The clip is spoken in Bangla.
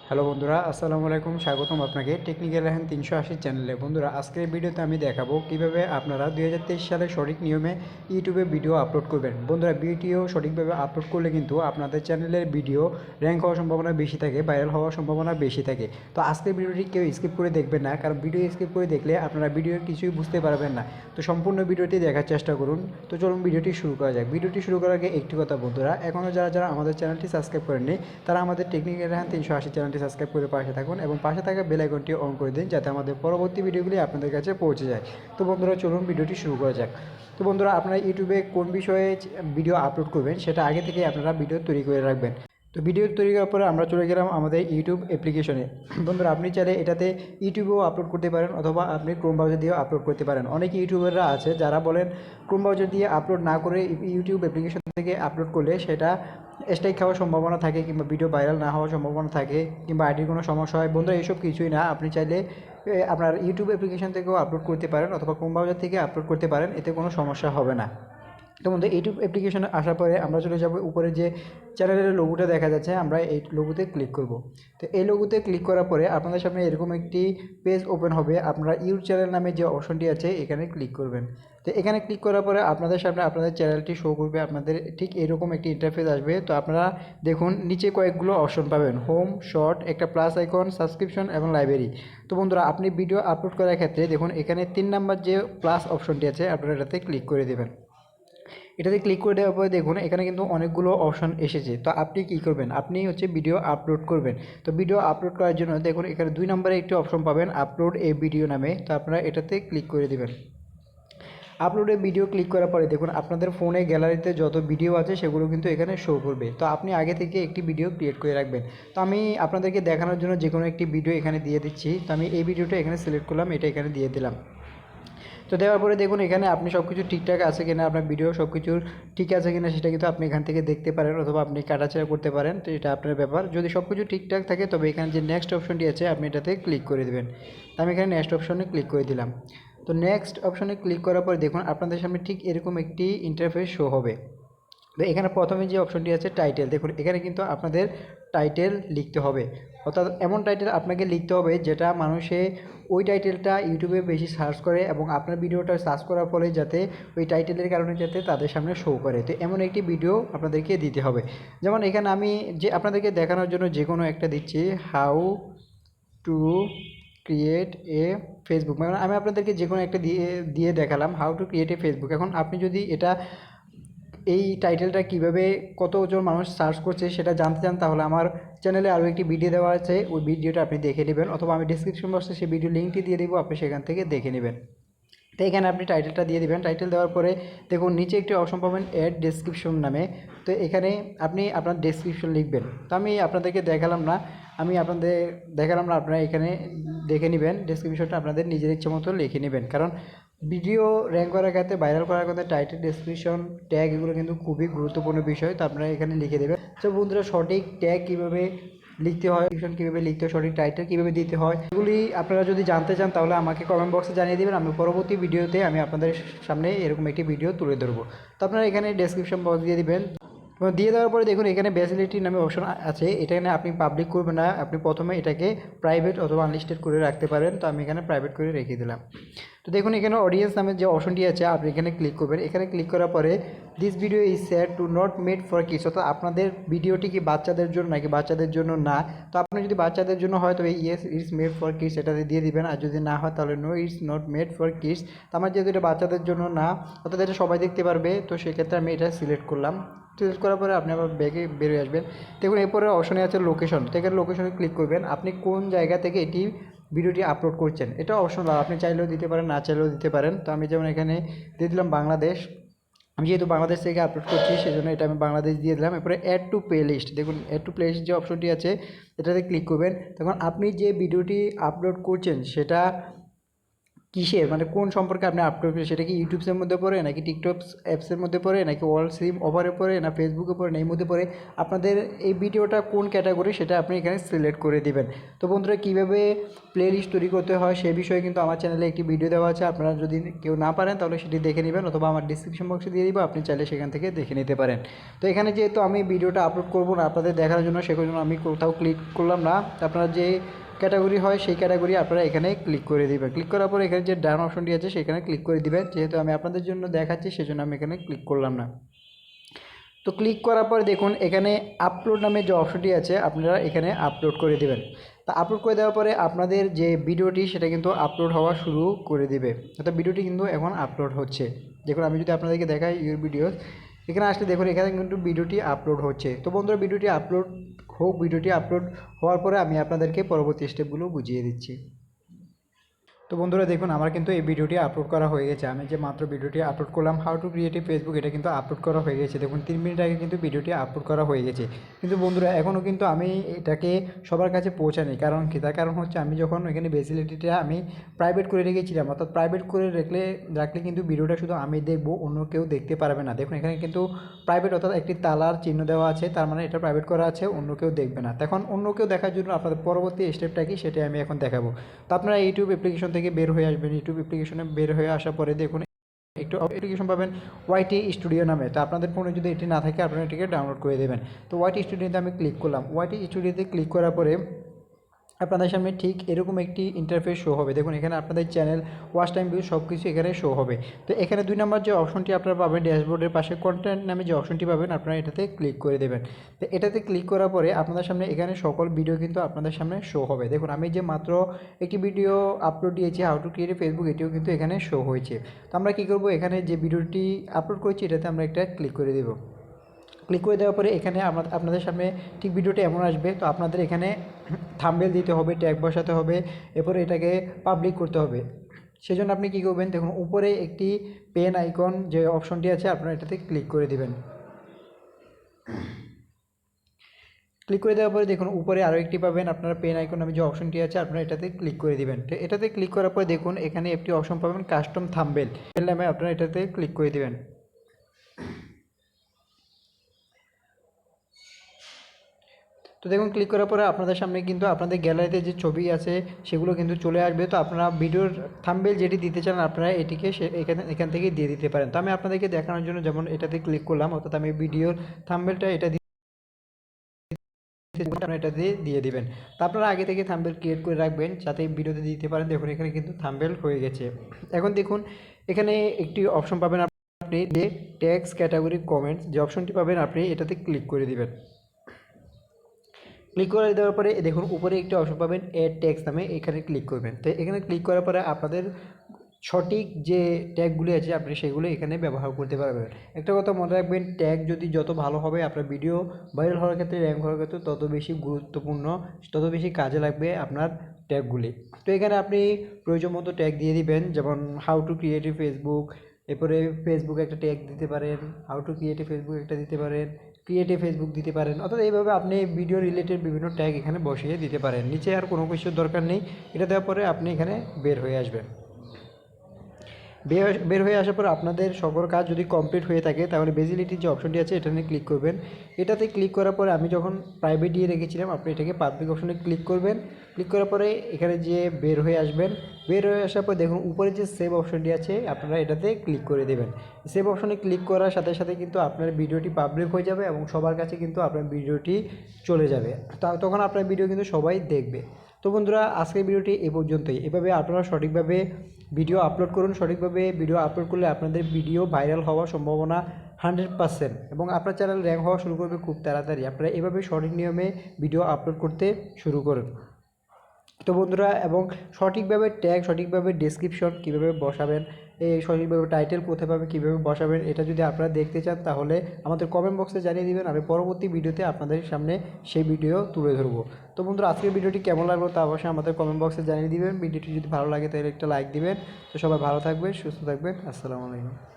হ্যালো বন্ধুরা, আসসালামু আলাইকুম। স্বাগতম আপনাকে টেকনিক্যাল রায়হান 380 চ্যানেলে। বন্ধুরা, আজকের ভিডিওতে আমি দেখাবো কিভাবে আপনারা 2023 সালে সঠিক নিয়মে ইউটিউবে ভিডিও আপলোড করবেন। বন্ধুরা, ভিডিও সঠিকভাবে আপলোড করলে কিন্তু আপনাদের চ্যানেলের ভিডিও র্যাঙ্ক হওয়ার সম্ভাবনা বেশি থাকে, ভাইরাল হওয়ার সম্ভাবনা বেশি থাকে। তো আজকের ভিডিওটি কেউ স্কিপ করে দেখবেন না, কারণ ভিডিও স্কিপ করে দেখলে আপনারা ভিডিও কিছুই বুঝতে পারবেন না। তো সম্পূর্ণ ভিডিওটি দেখার চেষ্টা করুন। তো চলুন ভিডিওটি শুরু করা যাক। ভিডিওটি শুরু করার আগে একটি কথা বন্ধুরা, এখনও যারা আমাদের চ্যানেলটি সাবস্ক্রাইব করেননি তারা আমাদের টেকনিক্যাল রায়হান 380 চ্যানেলটি সাবস্ক্রাইব করে পাশে থাকুন এবং পাশে থাকা বেল আইকনটি অন করে দিন, যাতে আমাদের পরবর্তী ভিডিওগুলি আপনাদের কাছে পৌঁছে যায়। তো বন্ধুরা, চলুন ভিডিওটি শুরু করা যাক। তো বন্ধুরা, আপনারা ইউটিউবে কোন বিষয়ে ভিডিও আপলোড করবেন সেটা আগে থেকে আপনারা ভিডিও তৈরি করে রাখবেন। তো ভিডিও তৈরি করার পরে আমরা চলে গেলাম আমাদের ইউটিউব অ্যাপ্লিকেশনে। বন্ধুরা, আপনি চাইলে এটাতে ইউটিউবেও আপলোড করতে পারেন অথবা আপনি ক্রোম ব্রাউজার দিয়েও আপলোড করতে পারেন। অনেক ইউটিউবাররা আছে যারা বলেন ক্রোম ব্রাউজার দিয়ে আপলোড না করে ইউটিউব অ্যাপ্লিকেশন থেকে আপলোড করলে সেটা স্ট্রাইক খাওয়ার সম্ভাবনা থাকে, কিংবা ভিডিও ভাইরাল না হওয়ার সম্ভাবনা থাকে, কিংবা আইডির কোনো সমস্যা হয়। বন্ধুরা, এইসব কিছুই না। আপনি চাইলে আপনার ইউটিউব অ্যাপ্লিকেশন থেকেও আপলোড করতে পারেন অথবা ক্রোম ব্রাউজার থেকে আপলোড করতে পারেন, এতে কোনো সমস্যা হবে না। তো বন্ধু, ইউটিউব অ্যাপ্লিকেশনে আসার পরে আমরা চলে যাব উপরে যে চ্যানেলের লোগোটা দেখা যাচ্ছে, আমরা এই লোগোতে ক্লিক করব। তো এই লোগোতে ক্লিক করার পরে আপনাদের সামনে এরকম একটি পেজ ওপেন হবে। আপনারা ইউর চ্যানেল নামে যে অপশনটি আছে এখানে ক্লিক করবেন। তো এখানে ক্লিক করার পরে আপনাদের সামনে আপনাদের চ্যানেলটি শো করবে, আপনাদের ঠিক এরকম একটি ইন্টারফেস আসবে। তো আপনারা দেখুন নিচে কয়েকগুলো অপশন পাবেন, হোম, শর্ট, একটা প্লাস আইকন, সাবস্ক্রিপশন এবং লাইব্রেরি। তো বন্ধুরা, আপনি ভিডিও আপলোড করার ক্ষেত্রে দেখুন এখানে 3 নাম্বার যে প্লাস অপশনটি আছে আপনারা এটাতে ক্লিক করে দেবেন। এটাতে ক্লিক করে দেওয়ার পরে দেখুন এখানে কিন্তু অনেকগুলো অপশন এসেছে। তো আপনি কি করবেন, আপনি হচ্ছে ভিডিও আপলোড করবেন। তো ভিডিও আপলোড করার জন্য দেখুন এখানে 2 নম্বরে একটি অপশন পাবেন, আপলোড এ ভিডিও নামে। তো আপনারা এটাতে ক্লিক করে দেবেন। আপলোডে ভিডিও ক্লিক করার পরে দেখুন আপনাদের ফোনে গ্যালারিতে যত ভিডিও আছে সেগুলো কিন্তু এখানে শো করবে। তো আপনি আগে থেকে একটি ভিডিও ক্রিয়েট করে রাখবেন। তো আমি আপনাদেরকে দেখানোর জন্য যে কোনো একটি ভিডিও এখানে দিয়ে দিচ্ছি। তো আমি এই ভিডিওটা এখানে সিলেক্ট করলাম, এটা এখানে দিয়ে দিলাম। তো দেওয়ার পরে দেখুন এখানে আপনি সব কিছু ঠিকঠাক আছে কিনা, আপনার ভিডিও সব কিছু ঠিক আছে কিনা সেটা কিন্তু আপনি এখান থেকে দেখতে পারেন, অথবা আপনি কাটাছেড়া করতে পারেন। তো এটা আপনার ব্যাপার। যদি সব কিছু ঠিকঠাক থাকে তবে এখানে যে নেক্সট অপশনটি আছে আপনি এটাতে ক্লিক করে দেবেন। আমি এখানে নেক্সট অপশনে ক্লিক করে দিলাম। তো নেক্সট অপশনে ক্লিক করার পর দেখুন আপনাদের সামনে ঠিক এরকম একটি ইন্টারফেস শো হবে। তো এখানে প্রথমে যে অপশনটি আছে টাইটেল, দেখুন এখানে কিন্তু আপনাদের টাইটেল লিখতে হবে, অর্থাৎ এমন টাইটেল আপনাকে লিখতে হবে যেটা মানুষে ওই টাইটেলটা ইউটিউবে বেশি সার্চ করে এবং আপনার ভিডিওটা সার্চ করার ফলে যাতে ওই টাইটেলের কারণে যাতে তাদের সামনে শো করে। তো এমন একটি ভিডিও আপনাদেরকে দিতে হবে। যেমন এখানে আমি যে আপনাদেরকে দেখানোর জন্য যে কোনো একটা দিচ্ছি, how to create a Facebook. মানে আমি আপনাদেরকে যে কোনো একটা দিয়ে দেখালাম, how to create a Facebook. এখন আপনি যদি এটা এই টাইটেলটা কীভাবে কতজন মানুষ সার্চ করছে সেটা জানতে চান, তাহলে আমার চ্যানেলে আরও একটি ভিডিও দেওয়া আছে, ওই ভিডিওটা আপনি দেখে নেবেন, অথবা আমি ডিসক্রিপশন বক্সে সেই ভিডিও লিঙ্কটি দিয়ে দেবো, আপনি সেখান থেকে দেখে নেবেন। তো এখানে আপনি টাইটেলটা দিয়ে দিবেন। টাইটেল দেওয়ার পরে দেখুন নিচে একটি অপশন পাবেন অ্যাড ডেসক্রিপশন নামে। তো এখানে আপনি আপনার ডেসক্রিপশন লিখবেন। তো আমি আপনাদেরকে দেখালাম না, আপনারা এখানে দেখে নেবেন। ডেসক্রিপশনটা আপনাদের নিজের ইচ্ছে মতো লিখে নেবেন, কারণ ভিডিও র্যাঙ্ক করার ক্ষেত্রে, ভাইরাল করার ক্ষেত্রে টাইটেল, ডেসক্রিপশন, ট্যাগ এগুলো কিন্তু খুবই গুরুত্বপূর্ণ বিষয়। তো আপনারা এখানে লিখে দেবেন। তো বন্ধুরা, সঠিক ট্যাগ কীভাবে লিখতে হয়, ডিসক্রিপশন কীভাবে লিখতে হয়, সঠিক টাইটেল কীভাবে দিতে হয়, এগুলি আপনারা যদি জানতে চান তাহলে আমাকে কমেন্ট বক্সে জানিয়ে দেবেন। আমি পরবর্তী ভিডিওতে আমি আপনাদের সামনে এরকম একটি ভিডিও তুলে ধরবো। তো আপনারা এখানে ডেসক্রিপশন বক্স দিয়ে দিবেন। দিয়ে দেওয়ার পরে দেখুন এখানে ভ্যাসিলিটি নামে অপশন আছে, এখানে আপনি পাবলিক করবেন না, আপনি প্রথমে এটাকে প্রাইভেট অথবা আনলিস্টেড করে রাখতে পারেন। তো আমি এখানে প্রাইভেট করে রেখে দিলাম। তো দেখুন এখানে অডিয়েন্স নামের যে অপশনটি আছে আপনি এখানে ক্লিক করবেন। এখানে ক্লিক করার পরে this video is set to not made for kids, অর্থাৎ আপনাদের ভিডিওটি কি বাচ্চাদের জন্য নাকি বাচ্চাদের জন্য না। তো আপনি যদি বাচ্চাদের জন্য হয় তবে yes it's made for kids এটাতে দিয়ে দিবেন, আর যদি না হয় তাহলে no it's not made for kids. তো আমার যেহেতু এটা বাচ্চাদের জন্য না, অর্থাৎ এটা সবাই দেখতে পারবে, তো সেক্ষেত্রে আমি এটা সিলেক্ট করলাম। সিলেক্ট করার পরে আপনি আবার ব্যাগে বেরিয়ে আসবেন। দেখুন এরপরে অপশনে আছে লোকেশন। তো এখানে লোকেশনে ক্লিক করবেন, আপনি কোন জায়গা থেকে এটি ভিডিওটি আপলোড করছেন এটা অপশনাল, আপনি চাইলেও দিতে পারেন, না চাইলেও দিতে পারেন। তো আমি যেমন এখানে দিয়ে দিলাম বাংলাদেশ। আমি যেহেতু বাংলাদেশ থেকে আপলোড করছি সেজন্য এটা আমি বাংলাদেশ দিয়ে দিলাম। এরপরে অ্যাড টু প্লে লিস্ট, দেখুন অ্যাড টু প্লে লিস্ট যে অপশনটি আছে এটাতে ক্লিক করবেন। তখন আপনি যে ভিডিওটি আপলোড করছেন সেটা কিসের মানে কোন সম্পর্কে আপনি আপলোড করেন, সেটা কি ইউটিউবসের মধ্যে পড়ে নাকি টিকটক অ্যাপসের মধ্যে পড়ে নাকি ওয়াল সিম ওভারে পড়ে না ফেসবুকে পড়ে না এই মধ্যে পড়ে, আপনাদের এই ভিডিওটা কোন ক্যাটাগরি সেটা আপনি এখানে সিলেক্ট করে দিবেন। তো বন্ধুরা কীভাবে প্লে লিস্ট তৈরি করতে হয় সে বিষয়ে কিন্তু আমার চ্যানেলে একটি ভিডিও দেওয়া আছে, আপনারা যদি কেউ না পারেন তাহলে সেটি দেখে নেবেন, অথবা আমার ডিসক্রিপশন বক্সে দিয়ে দিব, আপনি চাইলে সেখান থেকে দেখে নিতে পারেন। তো এখানে যেহেতু আমি ভিডিওটা আপলোড করবো না আপনাদের দেখার জন্য, সেজন্য আমি কোথাও ক্লিক করলাম না। আপনারা যে ক্যাটাগরি হয় সেই ক্যাটাগরি আপনারা এখানে ক্লিক করে দিবেন। ক্লিক করার পর এখানে যে ডান অপশনটি আছে সেখানে ক্লিক করে দিবেন, যেহেতু আমি আপনাদের জন্য দেখাচ্ছি সেজন্য আমি এখানে ক্লিক করলাম না। তো ক্লিক করার পর দেখুন এখানে আপলোড নামে যে অপশনটি আছে আপনারা এখানে আপলোড করে দিবেন। তা আপলোড করে দেওয়ার পরে আপনাদের যে ভিডিওটি সেটা কিন্তু আপলোড হওয়া শুরু করে দিবে, অর্থাৎ ভিডিওটি কিন্তু এখন আপলোড হচ্ছে। দেখুন আমি যদি আপনাদেরকে দেখাই ইউর ভিডিও, এখানে আসলে দেখুন এখানে কিন্তু ভিডিওটি আপলোড হচ্ছে। তো বন্ধুরা ভিডিওটি আপলোড হোক, ভিডিওটি আপলোড হওয়ার পরে আমি আপনাদেরকে পরবর্তী স্টেপগুলো বুঝিয়ে দিচ্ছি। তো বন্ধুরা দেখুন আমার কিন্তু এই ভিডিওটি আপলোড করা হয়ে গেছে, আমি যে মাত্র ভিডিওটি আপলোড করলাম হাউ টু ক্রিয়েট ফেসবুক, এটা কিন্তু আপলোড করা হয়ে গেছে। দেখুন 3 মিনিট আগে কিন্তু ভিডিওটি আপলোড করা হয়ে গেছে, কিন্তু বন্ধুরা এখনও কিন্তু আমি এটাকে সবার কাছে পৌঁছানি। কারণ কি, তার কারণ হচ্ছে আমি যখন এখানে ফেসিলিটিটা আমি প্রাইভেট করে রেখেছিলাম, অর্থাৎ প্রাইভেট করে রাখলে কিন্তু ভিডিওটা শুধু আমি দেখবো, অন্য কেউ দেখতে পারবে না। দেখুন এখানে কিন্তু প্রাইভেট অর্থাৎ একটি তালার চিহ্ন দেওয়া আছে, তার মানে এটা প্রাইভেট করা আছে, অন্য কেউ দেখবে না। তখন অন্য কেউ দেখার জন্য আপনাদের পরবর্তী স্টেপটা কি সেটাই আমি এখন দেখাবো। তো আপনারা ইউটিউব অ্যাপ্লিকেশন থেকে বের হয়ে আসবেন, ইউটিউব অ্যাপ্লিকেশনে বের হয়ে আসার পরে দেখুন একটু অ্যাপ্লিকেশন পাবেন ওয়াইটি স্টুডিও নামে। তো আপনাদের ফোনে যদি এটি না থাকে আপনারা এটিকে ডাউনলোড করে দেবেন। তো ওয়াইটি স্টুডিওতে আমি ক্লিক করলাম, ওয়াইটি স্টুডিওতে ক্লিক করার পরে আপনাদের সামনে ঠিক এরকম একটি ইন্টারফেস শো হবে। দেখুন এখানে আপনাদের চ্যানেল, ওয়াচ টাইম, ভিউ সব কিছু এখানে শো হবে। তো এখানে 2 নম্বর যে অপশনটি আপনারা পাবেন ড্যাশবোর্ডের পাশে কন্টেন্ট নামে যে অপশনটি পাবেন আপনারা এটাতে ক্লিক করে দেবেন। তো এটাতে ক্লিক করার পরে আপনাদের সামনে এখানে সকল ভিডিও কিন্তু আপনাদের সামনে শো হবে। দেখুন আমি যে মাত্র একটি ভিডিও আপলোড দিয়েছি হাউ টু ক্রিয়েট ফেসবুক, এটিও কিন্তু এখানে শো হয়েছে। তো আমরা কী করবো, এখানে যে ভিডিওটি আপলোড করেছি এটাতে আমরা একটা ক্লিক করে দেবো। ক্লিক করে দেওয়ার পরে এখানে আপনাদের সামনে ঠিক ভিডিওটি এমন আসবে। তো আপনাদের এখানে থাম্বনেল দিতে হবে, ট্যাগ বসাতে হবে, এরপরে এটাকে পাবলিক করতে হবে। সেজন্য আপনি কী করবেন, দেখুন উপরে একটি পেন আইকন যে অপশনটি আছে আপনারা এটাতে ক্লিক করে দিবেন। ক্লিক করে দেওয়ার পরে দেখুন উপরে আরও একটি পাবেন, আপনারা পেন আইকন নামে যে অপশনটি আছে আপনারা এটাতে ক্লিক করে দিবেন। তো এটাতে ক্লিক করার পরে দেখুন এখানে একটি অপশন পাবেন কাস্টম থাম্বনেল নামে, আপনারা এটাতে ক্লিক করে দিবেন। তো দেখুন ক্লিক করার পরে আপনাদের সামনে কিন্তু আপনাদের গ্যালারিতে যে ছবি আছে সেগুলো কিন্তু চলে আসবে। তো আপনারা ভিডিওর থাম্বনেল যেটি দিতে চান আপনারা এটিকে এখান থেকে দিয়ে দিতে পারেন। তো আমি আপনাদেরকে দেখানোর জন্য যেমন এটাতে ক্লিক করলাম, অর্থাৎ আমি ভিডিওর থাম্বনেলটা এটা এটাতে দিয়ে দিবেন। তো আপনারা আগে থেকে থাম্বনেল ক্রিয়েট করে রাখবেন যাতে ভিডিওতে দিতে পারেন। দেখুন এখানে কিন্তু থাম্বনেল হয়ে গেছে। এখন দেখুন এখানে একটি অপশন পাবেন আপনি যে ট্যাগস ক্যাটাগরি কমেন্টস যে অপশনটি পাবেন আপনি এটাতে ক্লিক করে দিবেন। ক্লিক করে দেওয়ার পরে দেখুন উপরে একটি অপশন পাবেন এড ট্যাগস নামে, এখানে ক্লিক করবেন। তো এখানে ক্লিক করার পরে আপনাদের সঠিক যে ট্যাগগুলি আছে আপনি সেগুলো এখানে ব্যবহার করতে পারবেন। একটা কথা মনে রাখবেন, ট্যাগ যদি যত ভালো হবে আপনার ভিডিও ভাইরাল হওয়ার ক্ষেত্রে, র্যাঙ্ক হওয়ার ক্ষেত্রে তত বেশি গুরুত্বপূর্ণ, তত বেশি কাজে লাগবে আপনার ট্যাগগুলি। তো এখানে আপনি প্রয়োজন মতো ট্যাগ দিয়ে দিবেন, যেমন হাউ টু ক্রিয়েট ফেসবুক, এরপরে ফেসবুক একটা ট্যাগ দিতে পারেন, হাউ টু ক্রিয়েট ফেসবুক একটা দিতে পারেন, ক্রিয়েটিভ ফেসবুক দিতে পারেন। অর্থাৎ এইভাবে আপনি ভিডিও রিলেটেড বিভিন্ন ট্যাগ এখানে বসিয়ে দিতে পারেন। নিচে আর কোনো কিছুর দরকার নেই, এটা দেওয়ার পরে আপনি এখানে বের হয়ে আসবেন। বের হয়ে আসার পর আপনাদের সকল কাজ যদি কমপ্লিট হয়ে থাকে তাহলে ভিজিবিলিটি যে অপশনটি আছে এটা নিয়ে ক্লিক করবেন। এটাতে ক্লিক করার পরে আমি যখন প্রাইভেট দিয়ে রেখেছিলাম আপনি এটাকে পাবলিক অপশনে ক্লিক করবেন। ক্লিক করার পরে এখানে যে বের হয়ে আসবেন, বের হয়ে আসার পর দেখুন উপরে যে সেভ অপশনটি আছে আপনারা এটাতে ক্লিক করে দেবেন। সেভ অপশনে ক্লিক করার সাথে সাথে কিন্তু আপনার ভিডিওটি পাবলিক হয়ে যাবে এবং সবার কাছে কিন্তু আপনার ভিডিওটি চলে যাবে। তখন আপনার ভিডিও কিন্তু সবাই দেখবে। তো বন্ধুরা আজকের ভিডিওটি এই পর্যন্তই। এভাবে আপনারা সঠিকভাবে ভিডিও আপলোড করুন। সঠিকভাবে ভিডিও আপলোড করলে আপনাদের ভিডিও ভাইরাল হওয়ার সম্ভাবনা 100% এবং আপনার চ্যানেল র্যাঙ্ক হওয়া শুরু করবে খুব তাড়াতাড়ি। আপনারা এভাবে সঠিক নিয়মে ভিডিও আপলোড করতে শুরু করুন। তো বন্ধুরা এবং সঠিকভাবে ট্যাগ, সঠিকভাবে ডেসক্রিপশন কীভাবে বসাবেন, এই সঠিকভাবে টাইটেল কোথায় পাবেন, কীভাবে বসাবেন, এটা যদি আপনারা দেখতে চান তাহলে আমাদের কমেন্ট বক্সে জানিয়ে দেবেন। আমি পরবর্তী ভিডিওতে আপনাদের সামনে সেই ভিডিও তুলে ধরবো। তো বন্ধুরা আজকের ভিডিওটি কেমন লাগলো তা অবশ্যই আমাদের কমেন্ট বক্সে জানিয়ে দিবেন। ভিডিওটি যদি ভালো লাগে তাহলে একটা লাইক দিবেন। তো সবাই ভালো থাকবেন, সুস্থ থাকবেন। আসসালামু আলাইকুম।